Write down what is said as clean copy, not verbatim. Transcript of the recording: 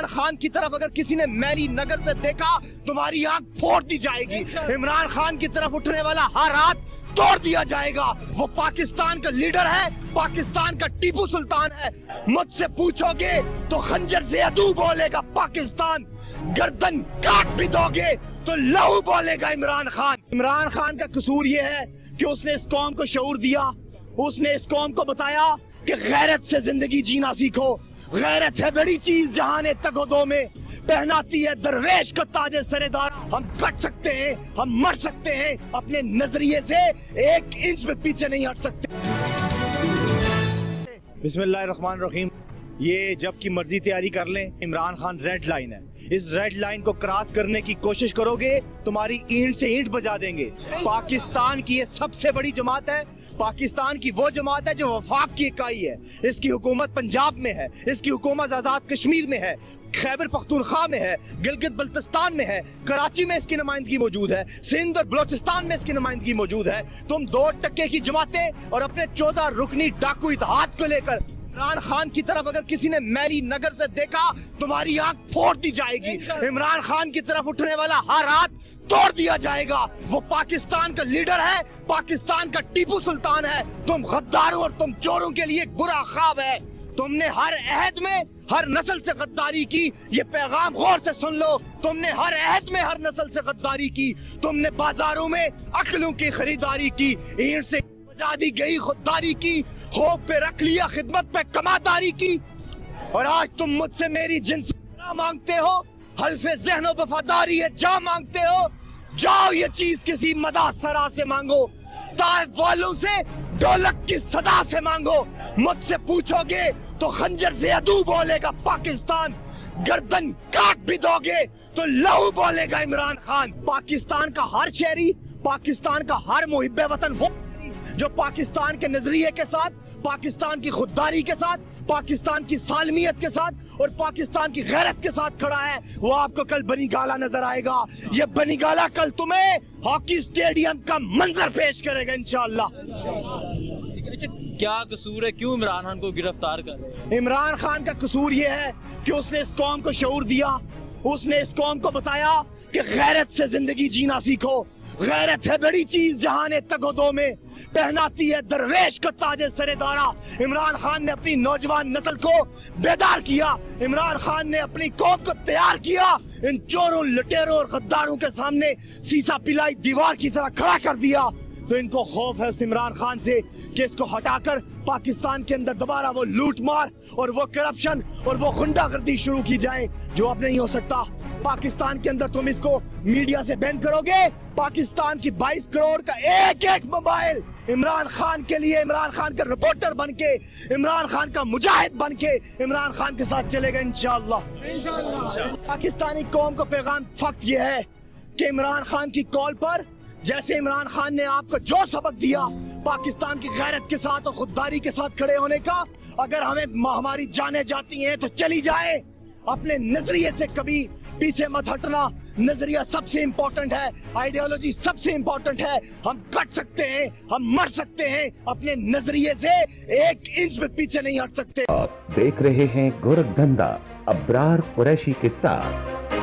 इमरान खान की तरफ अगर किसी ने मैली नगर से देखा तुम्हारी आंख फोड़ दी जाएगी। इमरान खान की तरफ उठने वाला हर हाथ तोड़ दिया जाएगा। वो पाकिस्तान का लीडर है, पाकिस्तान का टीपू सुल्तान है। मुझसे पूछोगे तो खंजर से अदू बोलेगा पाकिस्तान, गर्दन काट भी दोगे तो लहू बोलेगा इमरान खान। इमरान खान का कसूर ये है कि उसने इस कौम को शऊर दिया, उसने इस कौम को बताया कि गैरत से जिंदगी जीना सीखो। गैरत है बड़ी चीज जहाने तगोदों में, पहनाती है दरवेश को ताजे सरेदार। हम कट सकते हैं, हम मर सकते हैं, अपने नजरिए से 1 इंच में पीछे नहीं हट सकते। बिस्मिल्लाहिर्रहमानिर्रहीम। ये जब की मर्जी तैयारी कर लें, इमरान खान रेड लाइन है। इस रेड लाइन को क्रॉस करने की कोशिश करोगे तुम्हारी ईंट से ईंट बजा देंगे। पाकिस्तान की ये सबसे बड़ी जमात है, पाकिस्तान की वो जमात है जो वफाक की इकाई है। इसकी हुकूमत पंजाब में है, इसकी हुकूमत आजाद कश्मीर में है, खैबर पख्तूनख्वा में है, गिलगित बल्तिस्तान में है, कराची में इसकी नुमाइंदगी मौजूद है, सिंध और बलोचिस्तान में इसकी नुमाइंदगी मौजूद है। तुम 2 टक्के की जमातें और अपने 14 रुकनी डाकू इत्तेहाद को लेकर इमरान खान की तरफ अगर किसी ने मैली नगर से देखा तुम्हारी आंख फोड़ दी जाएगी। इमरान खान की तरफ उठने वाला हर हाथ तोड़ दिया जाएगा। वो पाकिस्तान का लीडर है, पाकिस्तान का टीपू सुल्तान है। तुम गद्दारों और तुम चोरों के लिए एक बुरा ख्वाब है। तुमने हर अहद में हर नस्ल से गद्दारी की, ये पैगाम गौर से सुन लो। तुमने हर अहद में हर नस्ल से गद्दारी की। तुमने बाजारों में अक्लों की खरीदारी की, ईंट से दी गई खुददारी की, खौफ पे रख लिया खिदमत पे कमादारी की। और आज तुम मुझसे मेरी जिनसी मांगते हो, हल्फे ज़हन और वफादारी है जा मांगते हो। जाओ ये चीज किसी मदा सरा से मांगो, ताइफ वालों से ढोलक की सदा से मांगो। मुझसे पूछोगे तो खंजर से अदू बोलेगा पाकिस्तान, गर्दन काट भी दोगे तो लहू बोलेगा इमरान खान। पाकिस्तान का हर शहरी, पाकिस्तान का हर मुहिब्बे वतन वो जो पाकिस्तान के नजरिए के साथ, पाकिस्तान की खुददारी के साथ, पाकिस्तान की सालमियत के साथ और पाकिस्तान की गैरत के साथ खड़ा है, वो आपको कल बनी गाला नजर आएगा। ये बनी गाला कल तुम्हें हॉकी स्टेडियम का मंजर पेश करेगा इंशाअल्लाह। क्या कसूर है, क्यों इमरान खान को गिरफ्तार कर? इमरान खान का कसूर ये है कि उसने इस कौम को शऊर दिया, उसने इस कौम को बताया कि गैरत से जिंदगी जीना सीखो। गैरत है बड़ी चीज जहाने तगोदों में, पहनाती है दरवेश को ताजे सरेदारा। इमरान खान ने अपनी नौजवान नस्ल को बेदार किया, इमरान खान ने अपनी कौम को तैयार किया। इन चोरों, लुटेरों और गद्दारों के सामने सीसा पिलाई दीवार की तरह खड़ा कर दिया। तो इनको खौफ है उस इमरान खान से कि इसको हटाकर पाकिस्तान के अंदर दोबारा वो लूट मार और वो करप्शन और वो गुंडागर्दी शुरू की जाए, जो अब नहीं हो सकता। पाकिस्तान के अंदर तुम इसको मीडिया से बैन करोगे, पाकिस्तान की 22 करोड़ का एक मोबाइल इमरान खान के लिए, इमरान खान का रिपोर्टर बन के, इमरान खान का मुजाहिद बन के इमरान खान के साथ चलेगा इंशाअल्लाह। पाकिस्तानी कौम को पैगाम फक्त ये है कि इमरान खान की कॉल पर जैसे इमरान खान ने आपको जो सबक दिया पाकिस्तान की गैरत के साथ और खुददारी के साथ खड़े होने का, अगर हमारी जानें जाती हैं तो चली जाए। अपने नजरिए से कभी पीछे मत हटना। नजरिया सबसे इंपॉर्टेंट है, आइडियोलॉजी सबसे इंपॉर्टेंट है। हम कट सकते हैं, हम मर सकते हैं, अपने नजरिए से 1 इंच में पीछे नहीं हट सकते। आप देख रहे हैं गोरखधंधा अब्रार कुरैशी के साथ।